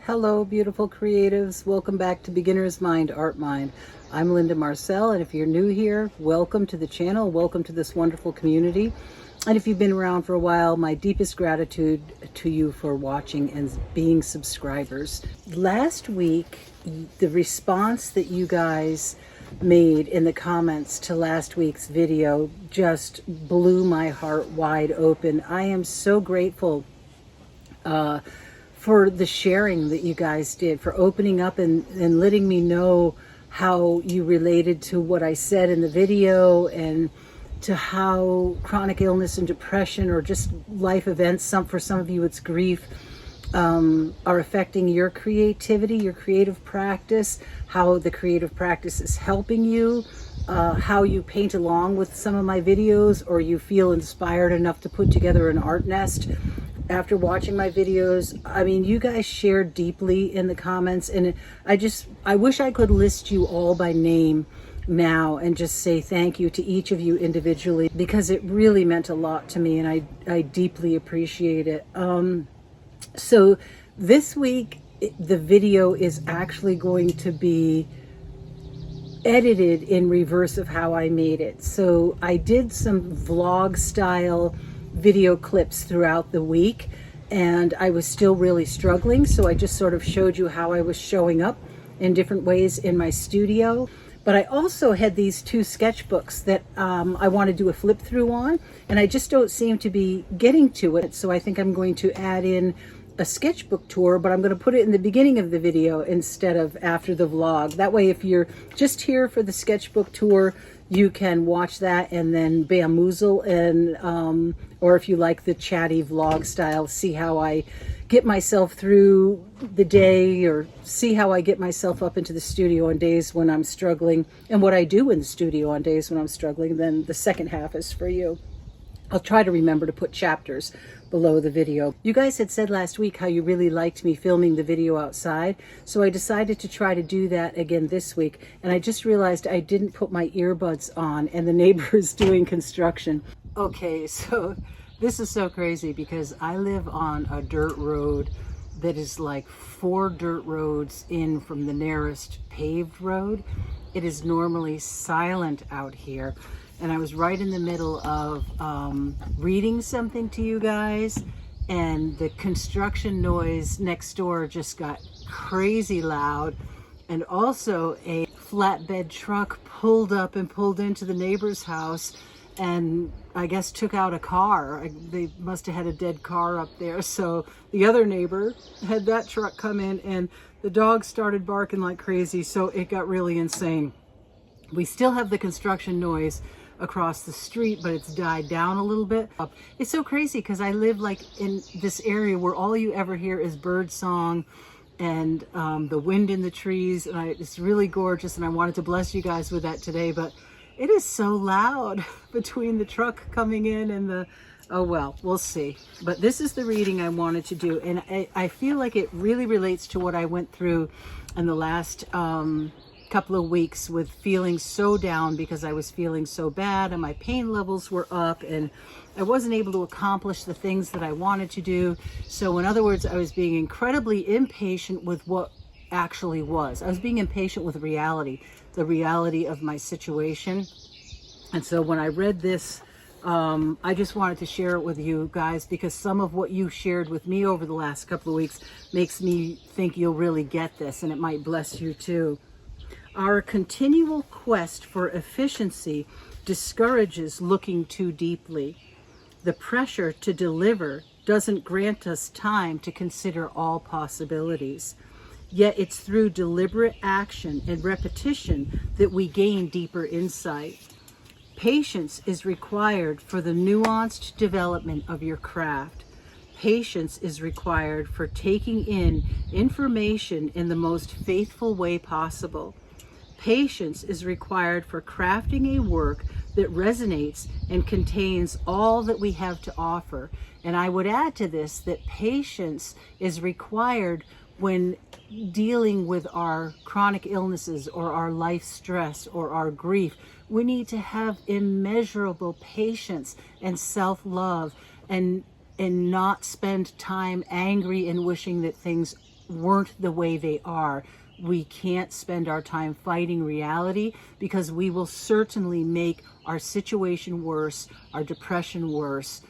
Hello, beautiful creatives. Welcome back to Beginner's Mind, Art Mind. I'm Linda Marcel, and if you're new here, welcome to the channel. Welcome to this wonderful community. And if you've been around for a while, my deepest gratitude to you for watching and being subscribers. Last week, the response that you guys made in the comments to last week's video just blew my heart wide open. I am so grateful for the sharing that you guys did, for opening up and letting me know how you related to what I said in the video and to how chronic illness and depression or just life events, for some of you it's grief, are affecting your creativity, your creative practice, how the creative practice is helping you, how you paint along with some of my videos, or you feel inspired enough to put together an art nest after watching my videos. I mean, you guys shared deeply in the comments, and I wish I could list you all by name now and just say thank you to each of you individually, because it really meant a lot to me, and I deeply appreciate it. So this week, the video is actually going to be edited in reverse of how I made it. So I did some vlog style video clips throughout the week, and I was still really struggling, so I just sort of showed you how I was showing up in different ways in my studio. But I also had these two sketchbooks that I want to do a flip through on, and I just don't seem to be getting to it, so I think I'm going to add in a sketchbook tour, but I'm going to put it in the beginning of the video instead of after the vlog. That way, if you're just here for the sketchbook tour, you can watch that and then bamboozle, and or if you like the chatty vlog style, see how I get myself through the day, or see how I get myself up into the studio on days when I'm struggling, and what I do in the studio on days when I'm struggling. Then the second half is for you. I'll try to remember to put chapters below the video. You guys had said last week how you really liked me filming the video outside, so I decided to try to do that again this week, and I just realized I didn't put my earbuds on, and the neighbor is doing construction. Okay, so this is so crazy because I live on a dirt road that is like 4 dirt roads in from the nearest paved road. It is normally silent out here, and I was right in the middle of reading something to you guys, and the construction noise next door just got crazy loud, and also a flatbed truck pulled up and pulled into the neighbor's house and I guess took out a car. They must have had a dead car up there, so the other neighbor had that truck come in, and the dog started barking like crazy, so it got really insane. We still have the construction noise across the street, but it's died down a little bit. It's so crazy because I live like in this area where all you ever hear is bird song and the wind in the trees, and it's really gorgeous, and I wanted to bless you guys with that today, but it is so loud between the truck coming in and the, oh well, we'll see. But this is the reading I wanted to do, and I feel like it really relates to what I went through in the last couple of weeks with feeling so down because I was feeling so bad and my pain levels were up and I wasn't able to accomplish the things that I wanted to do. So in other words, I was being incredibly impatient with what actually was. I was being impatient with reality, the reality of my situation. And so when I read this, I just wanted to share it with you guys because some of what you shared with me over the last couple of weeks makes me think you'll really get this, and it might bless you too. Our continual quest for efficiency discourages looking too deeply. The pressure to deliver doesn't grant us time to consider all possibilities. Yet it's through deliberate action and repetition that we gain deeper insight. Patience is required for the nuanced development of your craft. Patience is required for taking in information in the most faithful way possible. Patience is required for crafting a work that resonates and contains all that we have to offer. And I would add to this that patience is required when dealing with our chronic illnesses or our life stress or our grief. We need to have immeasurable patience and self-love and not spend time angry and wishing that things weren't the way they are, we can't spend our time fighting reality, because we will certainly make our situation worse, our depression worse,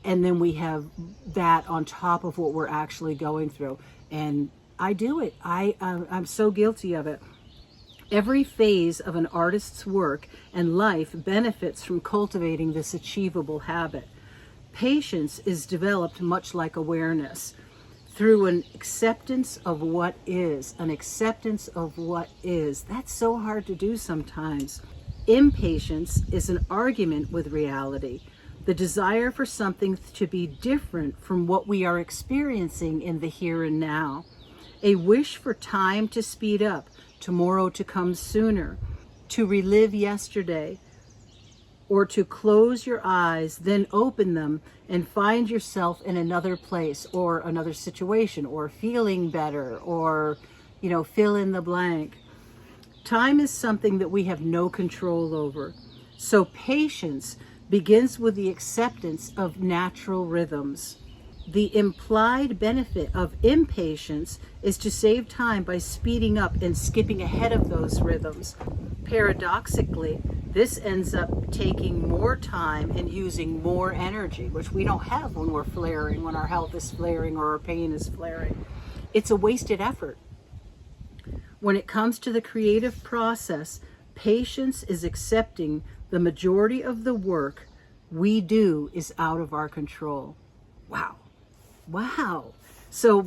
and then we have that on top of what we're actually going through. And I do it. I'm so guilty of it. Every phase of an artist's work and life benefits from cultivating this achievable habit. Patience is developed much like awareness, through an acceptance of what is. An acceptance of what is. That's so hard to do sometimes. Impatience is an argument with reality, the desire for something to be different from what we are experiencing in the here and now. A wish for time to speed up, tomorrow to come sooner, to relive yesterday, or to close your eyes, then open them and find yourself in another place or another situation, or feeling better, or, fill in the blank. Time is something that we have no control over. So patience begins with the acceptance of natural rhythms. The implied benefit of impatience is to save time by speeding up and skipping ahead of those rhythms. Paradoxically, this ends up taking more time and using more energy, which we don't have when we're flaring, when our health is flaring or our pain is flaring. It's a wasted effort. When it comes to the creative process, patience is accepting the majority of the work we do is out of our control. Wow. So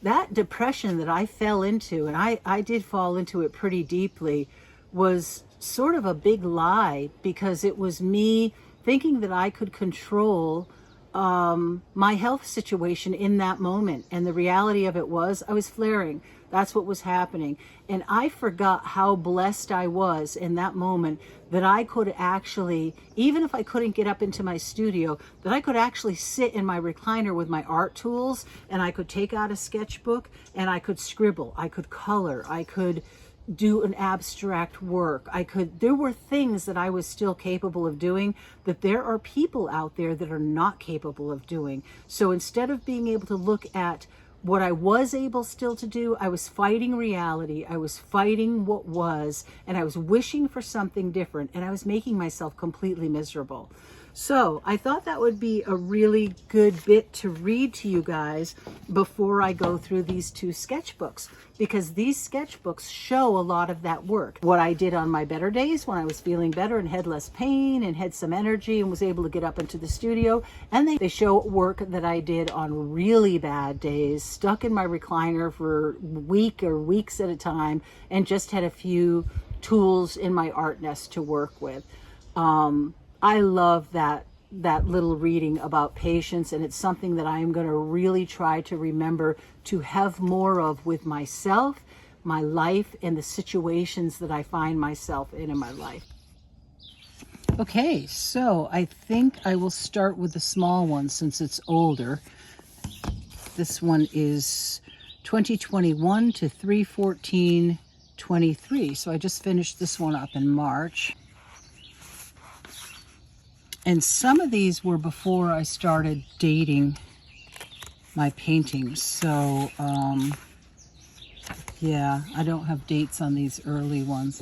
that depression that I fell into, and I did fall into it pretty deeply, was sort of a big lie, because it was me thinking that I could control my health situation in that moment. And the reality of it was I was flaring. That's what was happening. And I forgot how blessed I was in that moment, that I could actually, even if I couldn't get up into my studio, that I could actually sit in my recliner with my art tools, and I could take out a sketchbook and I could scribble, I could color, I could do an abstract work. There were things that I was still capable of doing that there are people out there that are not capable of doing. So instead of being able to look at what I was able still to do, I was fighting reality. I was fighting what was, and I was wishing for something different, and I was making myself completely miserable. So I thought that would be a really good bit to read to you guys before I go through these two sketchbooks, because these sketchbooks show a lot of that work. What I did on my better days when I was feeling better and had less pain and had some energy and was able to get up into the studio. And they show work that I did on really bad days, stuck in my recliner for weeks at a time, and just had a few tools in my art nest to work with. I love that little reading about patience, and it's something that I am going to really try to remember to have more of with myself, my life, and the situations that I find myself in my life. Okay, so I think I will start with the small one since it's older. This one is 2021 to 3/14/23. So I just finished this one up in March. And some of these were before I started dating my paintings. So, yeah, I don't have dates on these early ones.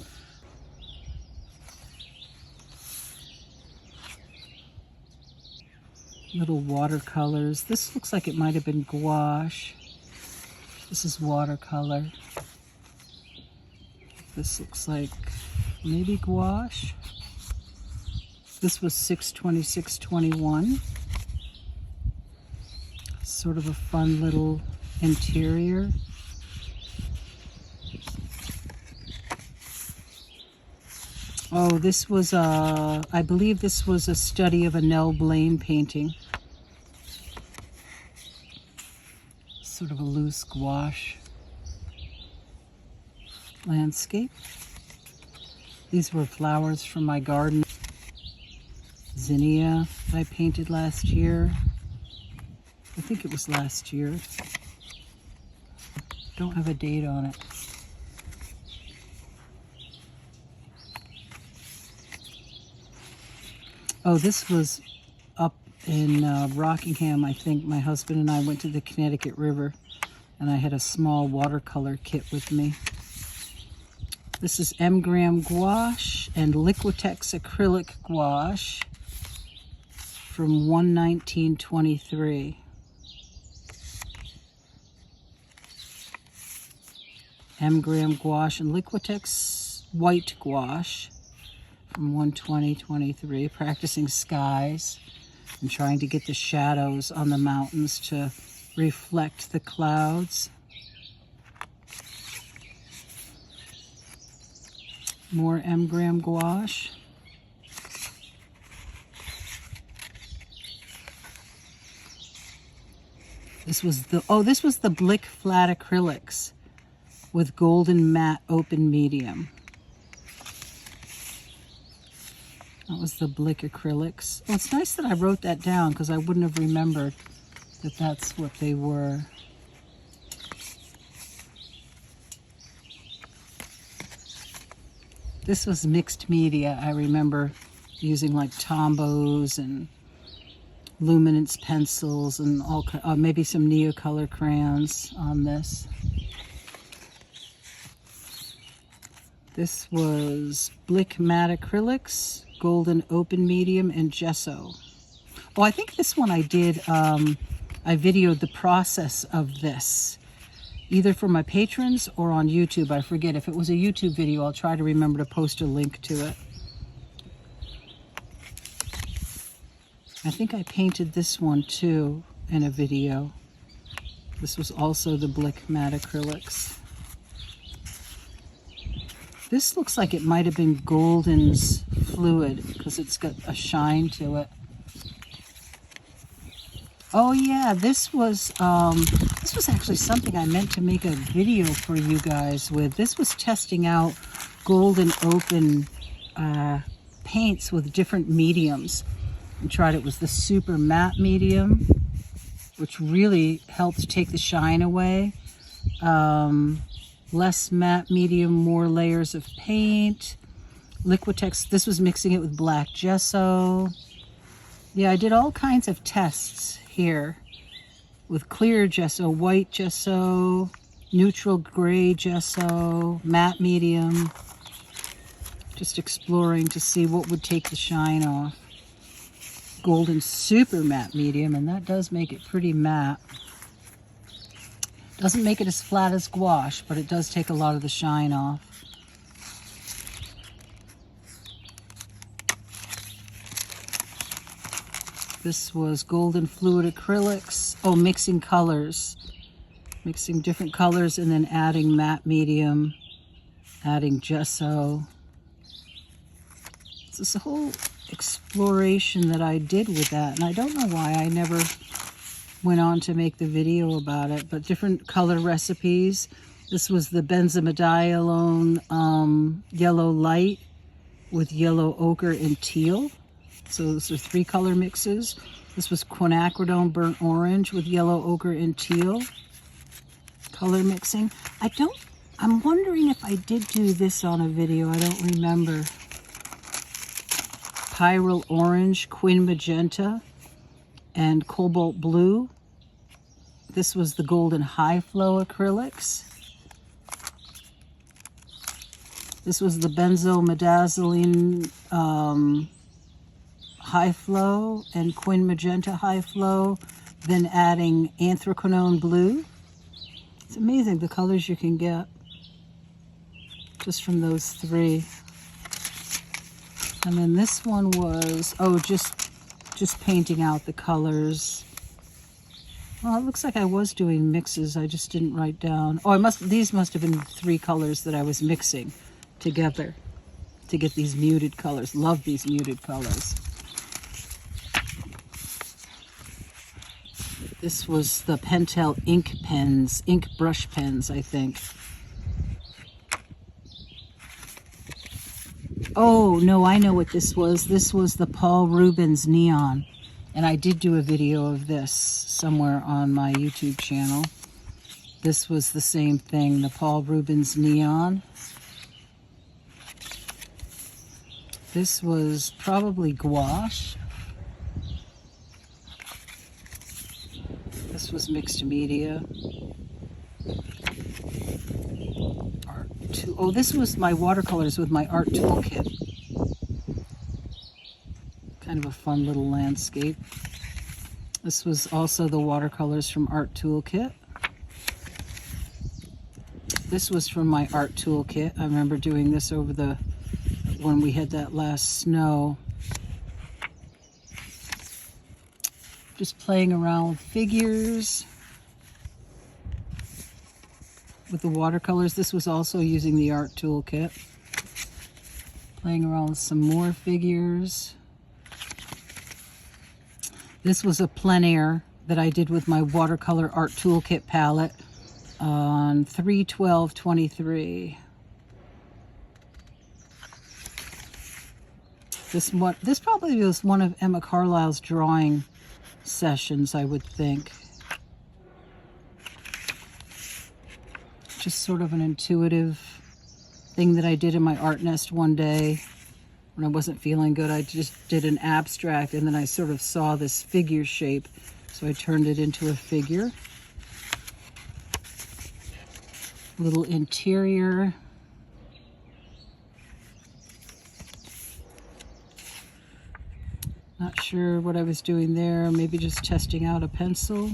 Little watercolors. This looks like it might have been gouache. This is watercolor. This looks like maybe gouache. This was 6/26/21. Sort of a fun little interior. Oh, this was I believe this was a study of a Nell Blaine painting. Sort of a loose gouache landscape. These were flowers from my garden. Zinnia I painted last year. I think it was last year. Don't have a date on it. Oh, this was up in Rockingham, I think. My husband and I went to the Connecticut River and I had a small watercolor kit with me. This is M-Gram gouache and Liquitex acrylic gouache from 1/19/23. M-Gram gouache and Liquitex white gouache from 1/20/23. Practicing skies and trying to get the shadows on the mountains to reflect the clouds. More M-Gram gouache. This was the Blick flat acrylics with golden matte open medium. That was the Blick acrylics. Well, it's nice that I wrote that down because I wouldn't have remembered that that's what they were. This was mixed media. I remember using like Tombos and luminance pencils and all, maybe some Neocolor crayons on this. This was Blick matte acrylics, golden open medium, and gesso. Oh, I think this one I did, I videoed the process of this, either for my patrons or on YouTube. I forget. If it was a YouTube video, I'll try to remember to post a link to it. I think I painted this one too in a video. This was also the Blick matte acrylics. This looks like it might have been Golden's fluid because it's got a shine to it. Oh yeah, this was actually something I meant to make a video for you guys with. This was testing out Golden open paints with different mediums. I tried it with the super matte medium, which really helped take the shine away. Less matte medium, more layers of paint. Liquitex, this was mixing it with black gesso. Yeah, I did all kinds of tests here with clear gesso, white gesso, neutral gray gesso, matte medium. Just exploring to see what would take the shine off. Golden super matte medium, and that does make it pretty matte. Doesn't make it as flat as gouache, but it does take a lot of the shine off. This was Golden fluid acrylics. Oh, mixing colors. Mixing different colors and then adding matte medium, adding gesso. It's this whole exploration that I did with that, and I don't know why I never went on to make the video about it, but different color recipes. This was the benzimidazole yellow light with yellow ochre and teal. So those are 3 color mixes. This was quinacridone burnt orange with yellow ochre and teal color mixing. I'm wondering if I did do this on a video. I don't remember. Pyrrole orange, quin magenta, and cobalt blue. This was the Golden high flow acrylics. This was the benzimidazole high flow and quin magenta high flow, then adding anthracnone blue. It's amazing the colors you can get just from those 3. And then this one was, just painting out the colors. Well, it looks like I was doing mixes. I just didn't write down. Oh, these must have been 3 colors that I was mixing together to get these muted colors. Love these muted colors. This was the Pentel ink pens, ink brush pens, I think. Oh, no, I know what this was. This was the Paul Rubens Neon. And I did do a video of this somewhere on my YouTube channel. This was the same thing, the Paul Rubens Neon. This was probably gouache. This was mixed media. Oh, this was my watercolors with my art toolkit. Kind of a fun little landscape. This was also the watercolors from Art Toolkit. This was from my Art Toolkit. I remember doing this over when we had that last snow. Just playing around with figures with the watercolors. This was also using the Art Toolkit. Playing around with some more figures. This was a plein air that I did with my watercolor Art Toolkit palette on 3/12/23. This probably was one of Emma Carlisle's drawing sessions, I would think. Just sort of an intuitive thing that I did in my art nest one day. When I wasn't feeling good, I just did an abstract, and then I sort of saw this figure shape, so I turned it into a figure. Little interior. Not sure what I was doing there, maybe just testing out a pencil.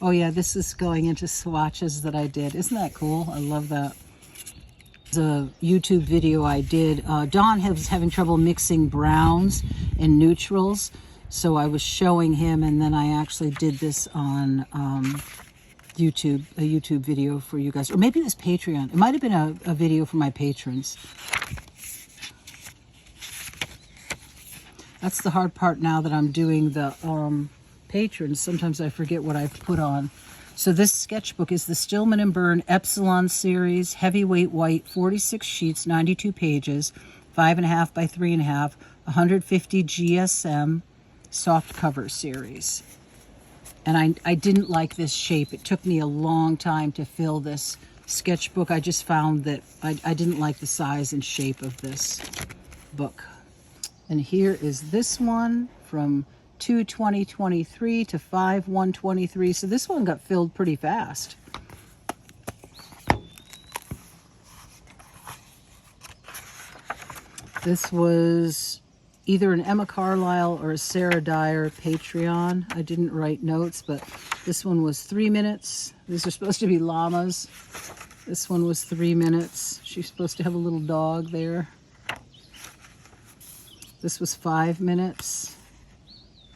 Oh yeah, this is going into swatches that I did. Isn't that cool? I love that. The YouTube video I did, Don was having trouble mixing browns and neutrals, so I was showing him, and then I actually did this on YouTube, a YouTube video for you guys, or maybe it was Patreon. It might have been a video for my patrons. That's the hard part now that I'm doing the patrons. Sometimes I forget what I've put on. So this sketchbook is the Stillman & Byrne Epsilon series, heavyweight white, 46 sheets, 92 pages, 5.5 by 3.5, 150 GSM soft cover series. And I didn't like this shape. It took me a long time to fill this sketchbook. I just found that I didn't like the size and shape of this book. And here is this one from 2/20/23 to 5/1/23. So this one got filled pretty fast. This was either an Emma Carlisle or a Sarah Dyer Patreon. I didn't write notes, but this one was 3 minutes. These are supposed to be llamas. This one was 3 minutes. She's supposed to have a little dog there. This was 5 minutes.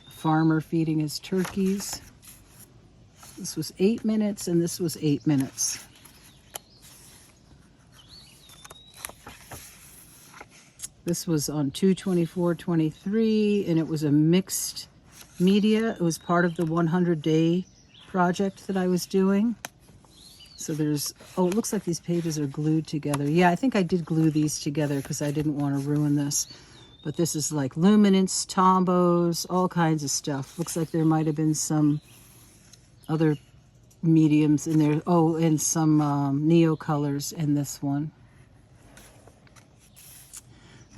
Farmer feeding his turkeys. This was 8 minutes, and this was 8 minutes. This was on 2/24/23, and it was a mixed media. It was part of the 100-day project that I was doing. So there's, oh, it looks like these pages are glued together. Yeah, I think I did glue these together because I didn't want to ruin this. But this is like luminance, tombos, all kinds of stuff. Looks like there might have been some other mediums in there. Oh, and some neo colors in this one.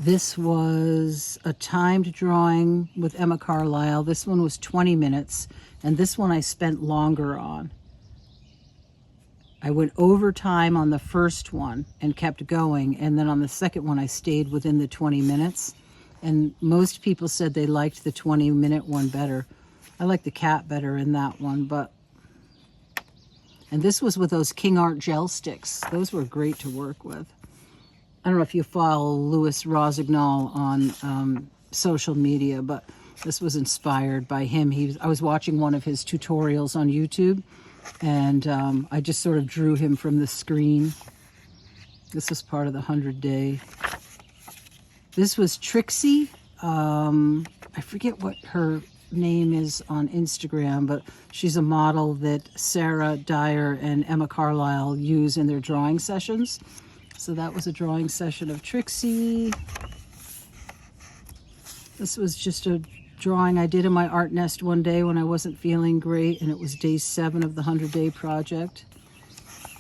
This was a timed drawing with Emma Carlisle. This one was 20 minutes, and this one I spent longer on. I went over time on the first one and kept going, and then on the second one I stayed within the 20 minutes. And most people said they liked the 20-minute one better. I like the cat better in that one, but... And this was with those King Art gel sticks. Those were great to work with. I don't know if you follow Louis Rossignol on social media, but this was inspired by him. I was watching one of his tutorials on YouTube, and I just sort of drew him from the screen. This was part of the 100-day. This was Trixie. I forget what her name is on Instagram, but she's a model that Sarah Dyer and Emma Carlisle use in their drawing sessions. So that was a drawing session of Trixie. This was just a drawing I did in my art nest one day when I wasn't feeling great, and it was day 7 of the 100-day project.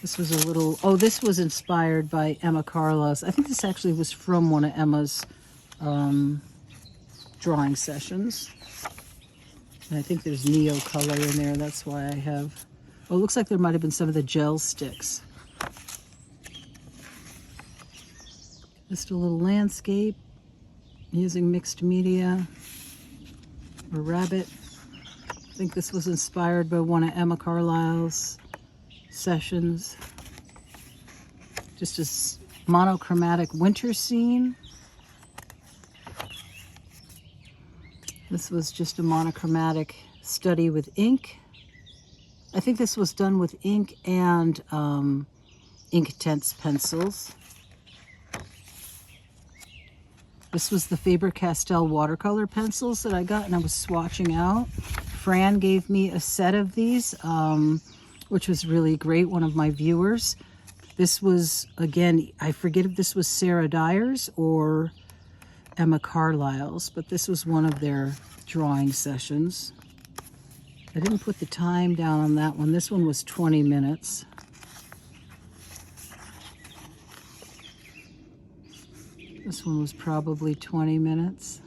This was a little, oh, this was inspired by Emma Carlisle's. I think this actually was from one of Emma's drawing sessions. And I think there's neo color in there. That's why I have Oh, it looks like there might have been some of the gel sticks. Just a little landscape using mixed media. A rabbit. I think this was inspired by one of Emma Carlisle's sessions. Just a monochromatic winter scene. This was just a monochromatic study with ink. I think this was done with ink and Inktense pencils. This was the Faber-Castell watercolor pencils that I got and I was swatching out. Fran gave me a set of these, which was really great, one of my viewers. This was, again, I forget if this was Sarah Dyer's or Emma Carlisle's, but this was one of their drawing sessions. I didn't put the time down on that one. This one was 20 minutes. This one was probably 20 minutes.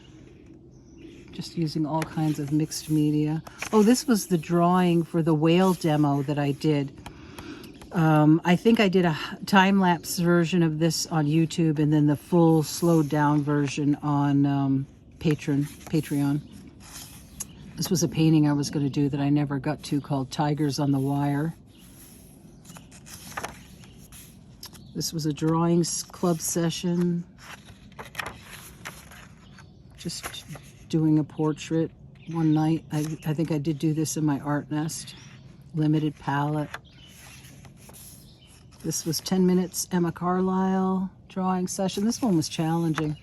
Just using all kinds of mixed media. Oh, this was the drawing for the whale demo that I did. I think I did a time-lapse version of this on YouTube and then the full slowed down version on Patreon. This was a painting I was going to do that I never got to called Tigers on the Wire. This was a drawing club session. Just doing a portrait one night. I think I did do this in my art nest. Limited palette. This was 10 minutes Emma Carlisle drawing session. This one was challenging.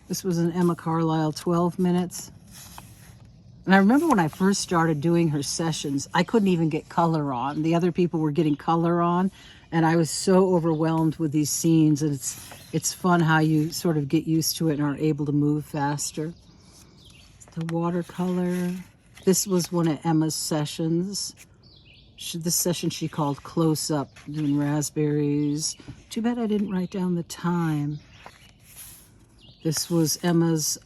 This was an Emma Carlisle 12 minutes. And I remember when I first started doing her sessions, I couldn't even get color on. The other people were getting color on, and I was so overwhelmed with these scenes. And it's fun how you sort of get used to it and are able to move faster. The watercolor. This was one of Emma's sessions. This session she called Close Up, doing raspberries. Too bad I didn't write down the time. This was Emma's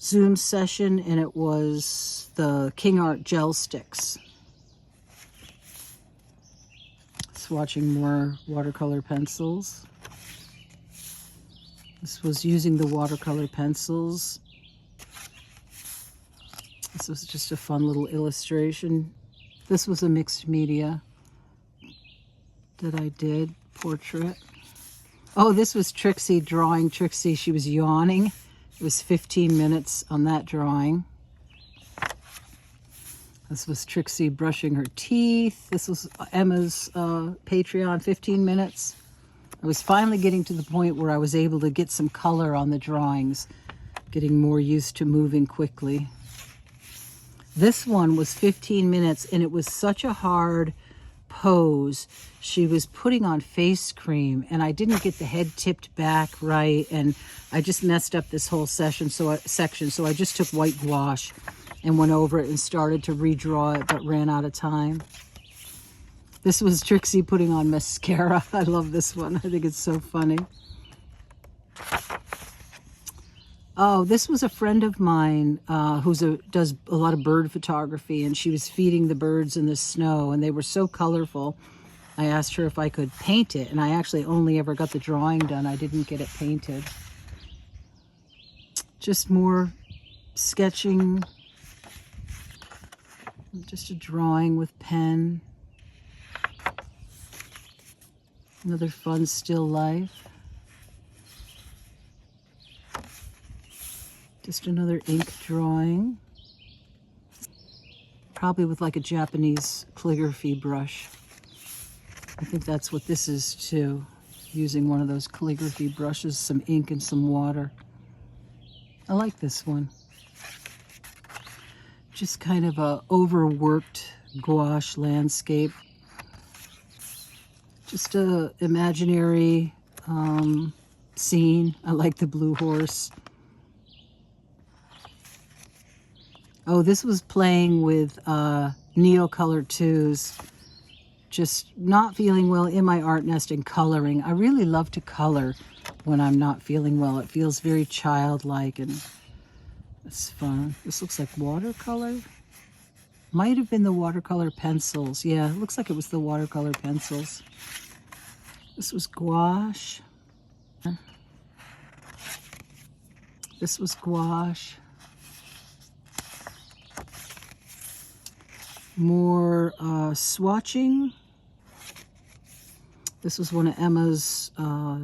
Zoom session, and it was the King Art gel sticks. Swatching more watercolor pencils. This was using the watercolor pencils. This was just a fun little illustration. This was a mixed media that I did, portrait. Oh, this was Trixie drawing Trixie. She was yawning. It was 15 minutes on that drawing. This was Trixie brushing her teeth. This was Emma's Patreon, 15 minutes. I was finally getting to the point where I was able to get some color on the drawings, getting more used to moving quickly. This one was 15 minutes, and it was such a hard pose. She was putting on face cream, and I didn't get the head tipped back right, and I just messed up this whole section. So I just took white gouache and went over it and started to redraw it, but ran out of time. This was Trixie putting on mascara. I love this one. I think it's so funny. Oh, this was a friend of mine who does a lot of bird photography, and she was feeding the birds in the snow, and they were so colorful. I asked her if I could paint it, and I actually only ever got the drawing done. I didn't get it painted. Just more sketching. Just a drawing with pen. Another fun still life. Just another ink drawing. Probably with like a Japanese calligraphy brush. I think that's what this is too. Using one of those calligraphy brushes, some ink and some water. I like this one. Just kind of a overworked gouache landscape. Just a imaginary scene. I like the blue horse. Oh, this was playing with Neocolor 2s. Just not feeling well in my art nest and coloring. I really love to color when I'm not feeling well. It feels very childlike and it's fun. This looks like watercolor. Might have been the watercolor pencils. Yeah, it looks like it was the watercolor pencils. This was gouache. This was gouache. More swatching. This was one of Emma's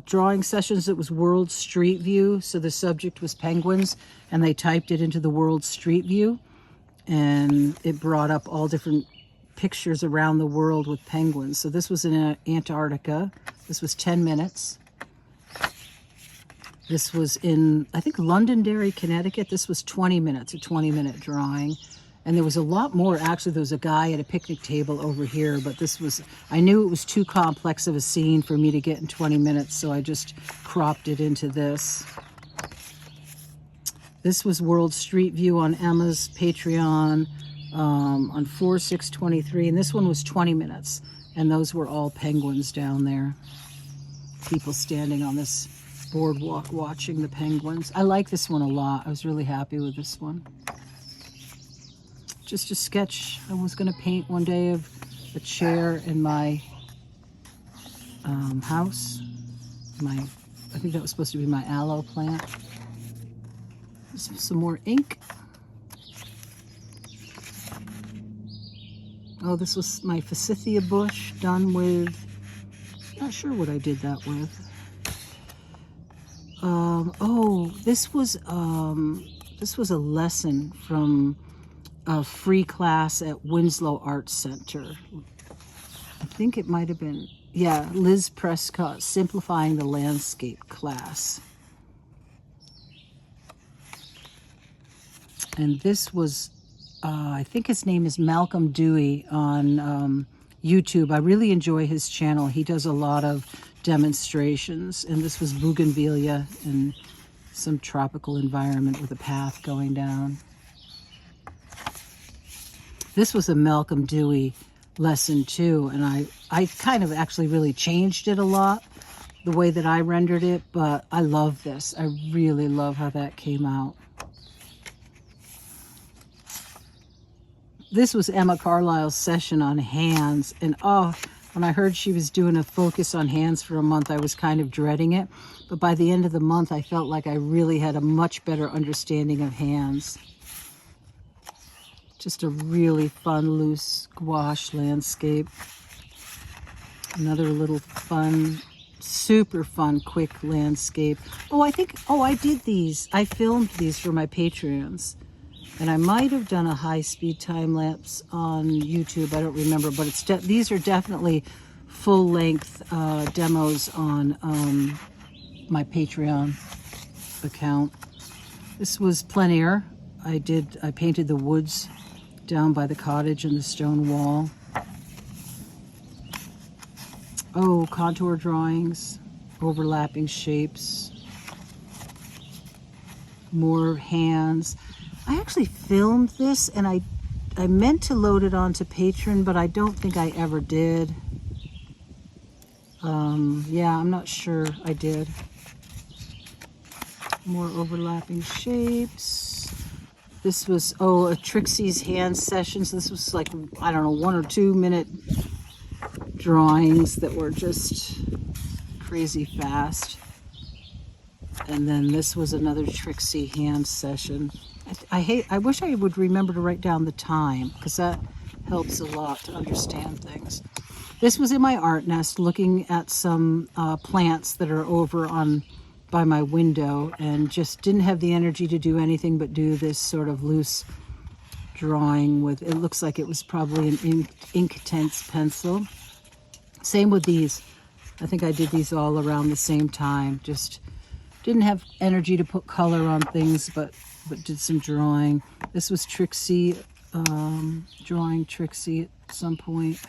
drawing sessions. It was World Street View. So the subject was penguins, and they typed it into the World Street View. And it brought up all different pictures around the world with penguins. So this was in Antarctica. This was 10 minutes. This was in, I think, Londonderry, Connecticut. This was 20 minutes, a 20-minute drawing. And there was a lot more. Actually, there was a guy at a picnic table over here, but this was, I knew it was too complex of a scene for me to get in 20 minutes, so I just cropped it into this. This was World Street View on Emma's Patreon on 4/6/23, and this one was 20 minutes. And those were all penguins down there. People standing on this boardwalk watching the penguins. I like this one a lot. I was really happy with this one. Just a sketch I was going to paint one day of a chair in my house. I think that was supposed to be my aloe plant. Some more ink. Oh, this was my forsythia bush done with, not sure what I did that with. Oh, this was a lesson from a free class at Winslow Arts Center. I think it might have been, yeah, Liz Prescott, Simplifying the Landscape class. And this was, I think his name is Malcolm Dewey on YouTube. I really enjoy his channel. He does a lot of demonstrations. And this was bougainvillea in some tropical environment with a path going down. This was a Malcolm Dewey lesson too. And I kind of actually really changed it a lot, the way that I rendered it. But I love this. I really love how that came out. This was Emma Carlisle's session on hands, and oh, when I heard she was doing a focus on hands for a month, I was kind of dreading it. But by the end of the month, I felt like I really had a much better understanding of hands. Just a really fun, loose gouache landscape. Another little fun, super fun, quick landscape. Oh, I did these. I filmed these for my Patreons. And I might have done a high-speed time lapse on YouTube. I don't remember, but these are definitely full-length demos on my Patreon account. This was plein air. I painted the woods down by the cottage and the stone wall. Oh, contour drawings, overlapping shapes, more hands. I actually filmed this, and I meant to load it onto Patreon, but I don't think I ever did. Yeah, I'm not sure I did. More overlapping shapes. This was, a Trixie's hand session. So this was like, I don't know, 1 or 2 minute drawings that were just crazy fast. And then this was another Trixie hand session. I wish I would remember to write down the time, because that helps a lot to understand things. This was in my art nest, looking at some plants that are over by my window, and just didn't have the energy to do anything but do this sort of loose drawing with, it looks like it was probably an Inktense pencil. Same with these. I think I did these all around the same time. Just didn't have energy to put color on things, but did some drawing. This was Trixie, drawing Trixie at some point.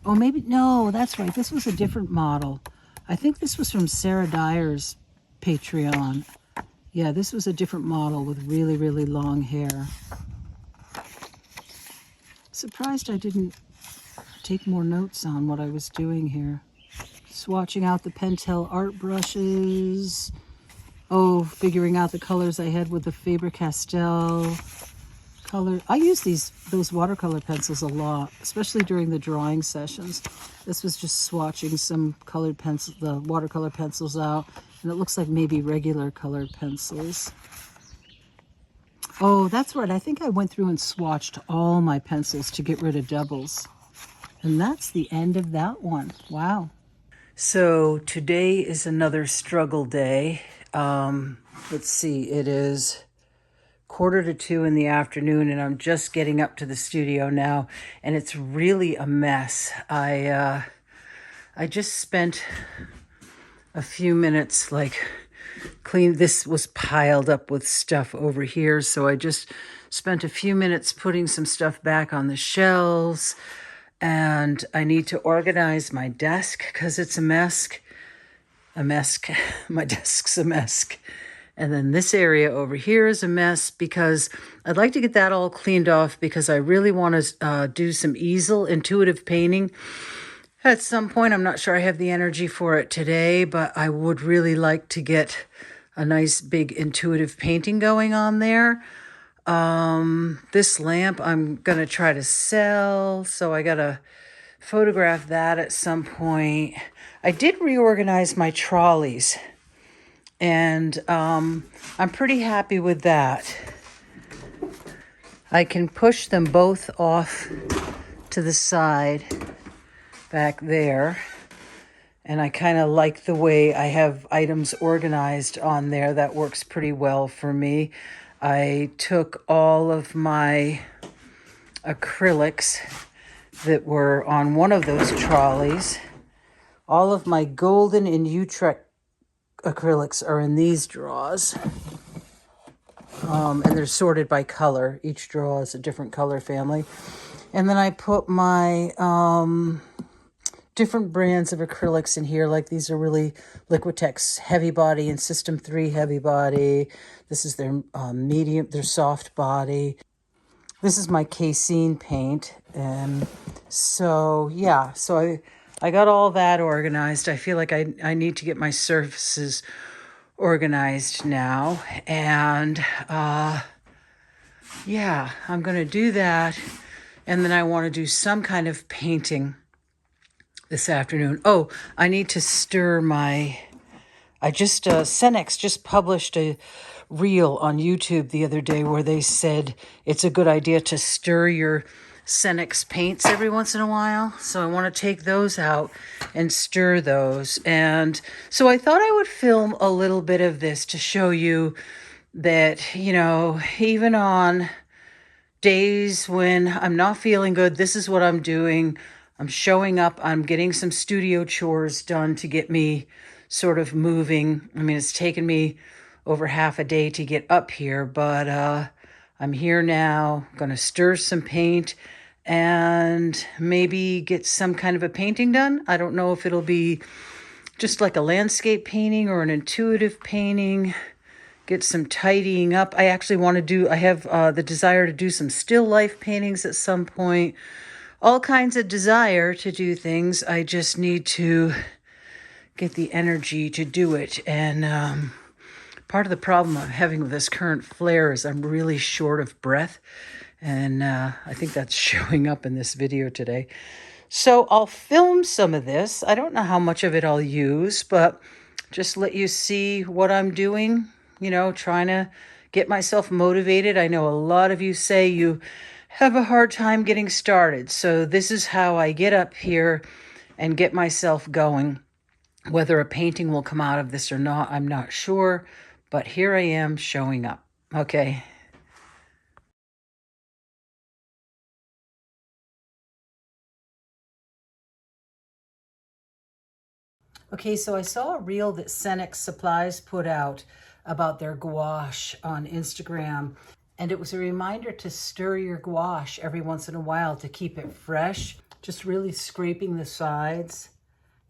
Oh, maybe, no, that's right. This was a different model. I think this was from Sarah Dyer's Patreon. Yeah, this was a different model with really, really long hair. Surprised I didn't take more notes on what I was doing here. Swatching out the Pentel art brushes. Oh, figuring out the colors I had with the Faber-Castell. color. I use those watercolor pencils a lot, especially during the drawing sessions. This was just swatching some colored pencil, the watercolor pencils out, and it looks like maybe regular colored pencils. Oh, that's right. I think I went through and swatched all my pencils to get rid of doubles. And that's the end of that one. Wow. So today is another struggle day. Let's see, it is 1:45 in the afternoon, and I'm just getting up to the studio now, and it's really a mess. I just spent a few minutes this was piled up with stuff over here, so I just spent a few minutes putting some stuff back on the shelves, and I need to organize my desk because it's a mess. My desk's a mess. And then this area over here is a mess because I'd like to get that all cleaned off because I really want to do some easel intuitive painting at some point. I'm not sure I have the energy for it today, but I would really like to get a nice big intuitive painting going on there. This lamp I'm going to try to sell, so I got to photograph that at some point. I did reorganize my trolleys, and I'm pretty happy with that. I can push them both off to the side back there, and I kind of like the way I have items organized on there. That works pretty well for me. I took all of my acrylics that were on one of those trolleys. All of my golden and Utrecht acrylics are in these drawers. And they're sorted by color. Each drawer is a different color family. And then I put my different brands of acrylics in here. Like these are really Liquitex Heavy Body and System 3 Heavy Body. This is their medium, their soft body. This is my casein paint. And so, yeah, so I got all that organized. I feel like I need to get my surfaces organized now. And yeah, I'm going to do that. And then I want to do some kind of painting this afternoon. Oh, I need to stir Cenex just published a reel on YouTube the other day where they said it's a good idea to stir your Cenex paints every once in a while. So I want to take those out and stir those. And so I thought I would film a little bit of this to show you that, you know, even on days when I'm not feeling good, this is what I'm doing. I'm showing up. I'm getting some studio chores done to get me sort of moving. I mean, it's taken me over half a day to get up here, but I'm here now. I'm going to stir some paint and maybe get some kind of a painting done. I don't know if it'll be just like a landscape painting or an intuitive painting. Get some tidying up. I actually want to do, I have the desire to do some still life paintings at some point. All kinds of desire to do things. I just need to get the energy to do it. And part of the problem I'm having with this current flare is I'm really short of breath. And I think that's showing up in this video today. So I'll film some of this. I don't know how much of it I'll use, but just let you see what I'm doing, you know, trying to get myself motivated. I know a lot of you say you have a hard time getting started. So this is how I get up here and get myself going. Whether a painting will come out of this or not, I'm not sure, but here I am showing up. Okay. Okay, so I saw a reel that Cenex Supplies put out about their gouache on Instagram, and it was a reminder to stir your gouache every once in a while to keep it fresh. Just really scraping the sides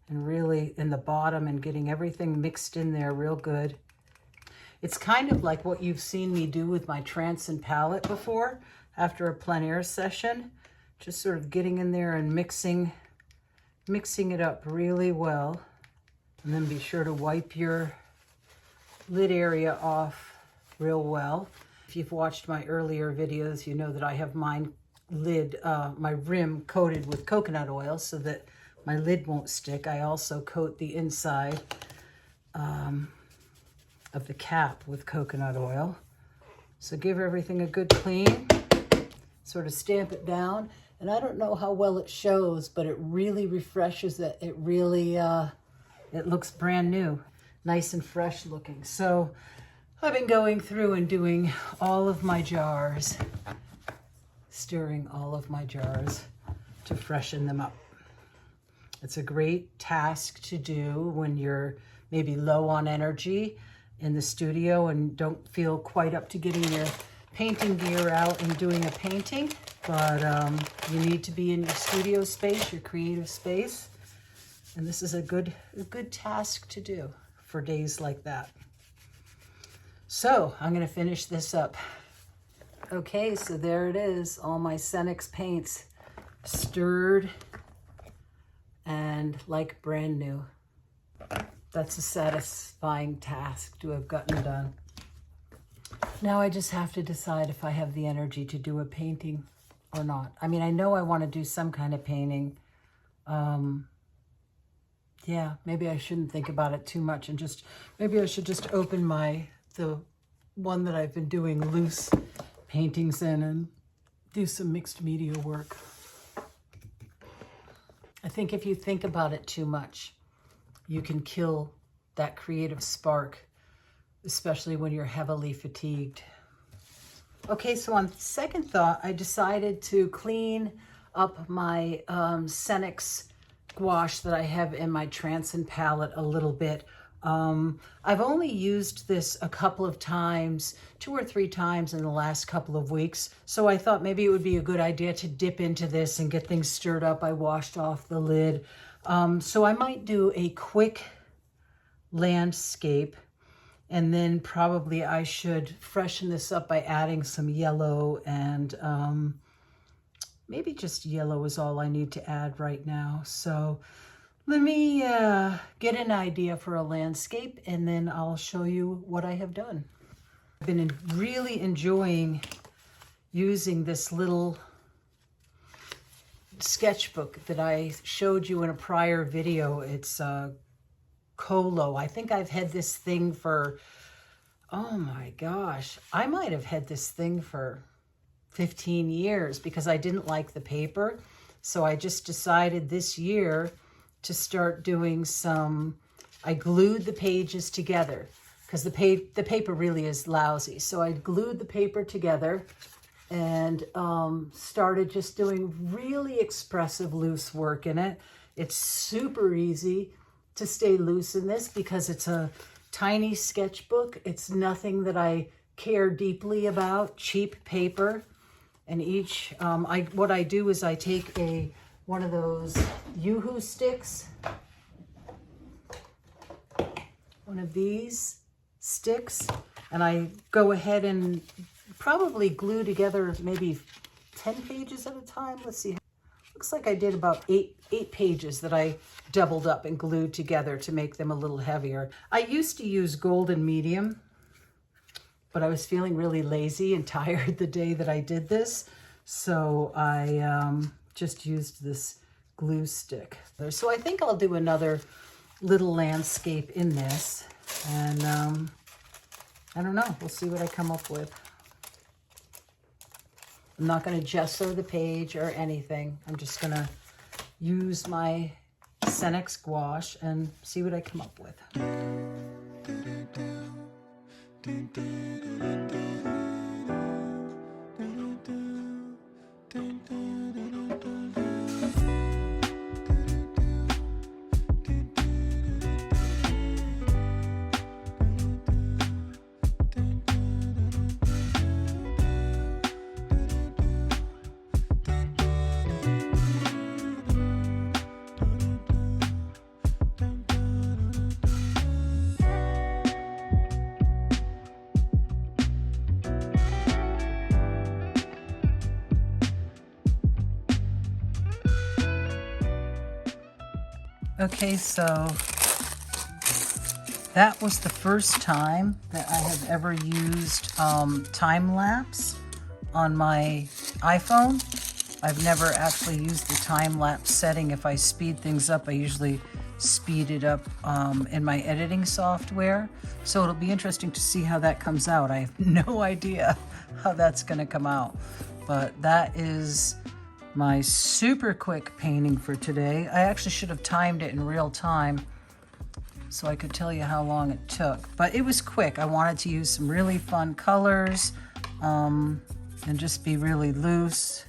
and really in the bottom and getting everything mixed in there real good. It's kind of like what you've seen me do with my Transin palette before after a plein air session. Just sort of getting in there and mixing it up really well. And then be sure to wipe your lid area off real well. If you've watched my earlier videos, you know that I have my rim coated with coconut oil so that my lid won't stick. I also coat the inside of the cap with coconut oil. So give everything a good clean, sort of stamp it down. And I don't know how well it shows, but it really refreshes it. It really, it looks brand new, nice and fresh looking. So I've been going through and doing all of my jars, stirring all of my jars to freshen them up. It's a great task to do when you're maybe low on energy in the studio and don't feel quite up to getting your painting gear out and doing a painting, but you need to be in your studio space, your creative space, and this is a good task to do for days like that. So I'm going to finish this up. Okay, so there it is, all my Scenex paints stirred and like brand new. That's a satisfying task to have gotten done. Now I just have to decide if I have the energy to do a painting or not. I mean, I know I want to do some kind of painting. Yeah, maybe I shouldn't think about it too much and maybe I should just open the one that I've been doing loose paintings in and do some mixed media work. I think if you think about it too much, you can kill that creative spark, especially when you're heavily fatigued. Okay, so on second thought, I decided to clean up my Scenex gouache that I have in my Transcend palette a little bit. I've only used this a couple of times, 2 or 3 times in the last couple of weeks. So I thought maybe it would be a good idea to dip into this and get things stirred up. I washed off the lid. So I might do a quick landscape, and then probably I should freshen this up by adding some yellow, and maybe just yellow is all I need to add right now. So let me get an idea for a landscape, and then I'll show you what I have done. I've been really enjoying using this little sketchbook that I showed you in a prior video. It's Colo. I think I've had this thing for, oh my gosh, I might have had this thing for 15 years because I didn't like the paper. So I just decided this year to start doing I glued the pages together because the paper really is lousy. So I glued the paper together and started just doing really expressive loose work in it. It's super easy to stay loose in this because it's a tiny sketchbook. It's nothing that I care deeply about, cheap paper. And each, what I do is I take one of those Yoo-hoo sticks, one of these sticks, and I go ahead and probably glue together maybe 10 pages at a time. Let's see. Looks like I did about eight pages that I doubled up and glued together to make them a little heavier. I used to use golden medium, but I was feeling really lazy and tired the day that I did this. So I just used this glue stick. So I think I'll do another little landscape in this. And I don't know, we'll see what I come up with. I'm not going to gesso the page or anything. I'm just going to use my Scenex gouache and see what I come up with. Okay, so that was the first time that I have ever used time lapse on my iPhone. I've never actually used the time lapse setting. If I speed things up, I usually speed it up in my editing software. So it'll be interesting to see how that comes out. I have no idea how that's going to come out. But that is my super quick painting for today. I actually should have timed it in real time so I could tell you how long it took. But it was quick. I wanted to use some really fun colors and just be really loose.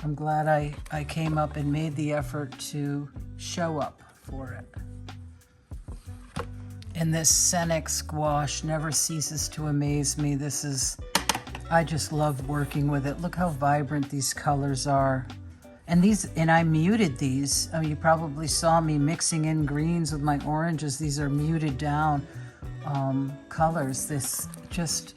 I'm glad I came up and made the effort to show up for it. And this scenic gouache never ceases to amaze me. I just love working with it. Look how vibrant these colors are. And I muted these. You probably saw me mixing in greens with my oranges. These are muted down colors. This just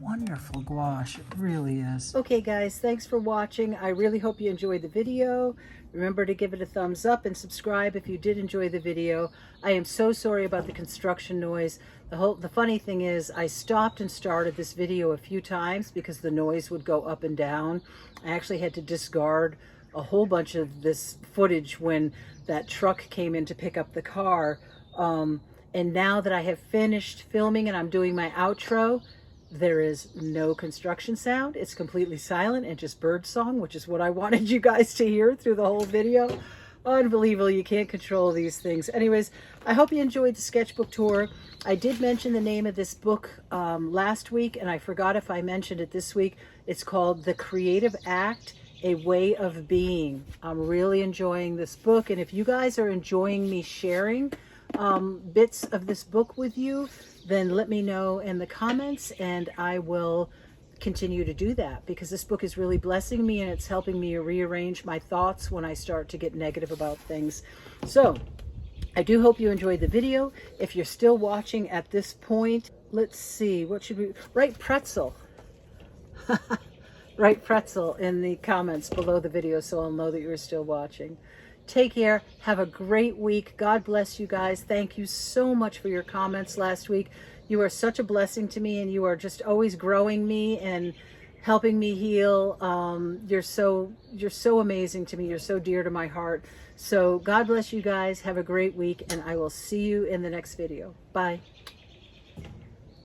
wonderful gouache. It really is. Okay, guys, thanks for watching. I really hope you enjoyed the video. Remember to give it a thumbs up and subscribe if you did enjoy the video. I am so sorry about the construction noise. The funny thing is, I stopped and started this video a few times because the noise would go up and down. I actually had to discard a whole bunch of this footage when that truck came in to pick up the car. And now that I have finished filming and I'm doing my outro, there is no construction sound. It's completely silent and just bird song, which is what I wanted you guys to hear through the whole video. Unbelievable. You can't control these things. Anyways, I hope you enjoyed the sketchbook tour. I did mention the name of this book last week, and I forgot if I mentioned it this week. It's called The Creative Act, A Way of Being. I'm really enjoying this book, and if you guys are enjoying me sharing bits of this book with you, then let me know in the comments and I will continue to do that, because this book is really blessing me and it's helping me rearrange my thoughts when I start to get negative about things. So I do hope you enjoyed the video. If you're still watching at this point, let's see, what should we write? Pretzel. Write pretzel in the comments below the video so I'll know that you're still watching. Take care. Have a great week. God bless you guys. Thank you so much for your comments last week. You are such a blessing to me, and you are just always growing me and helping me heal. You're so amazing to me. You're so dear to my heart. So God bless you guys. Have a great week, and I will see you in the next video. Bye.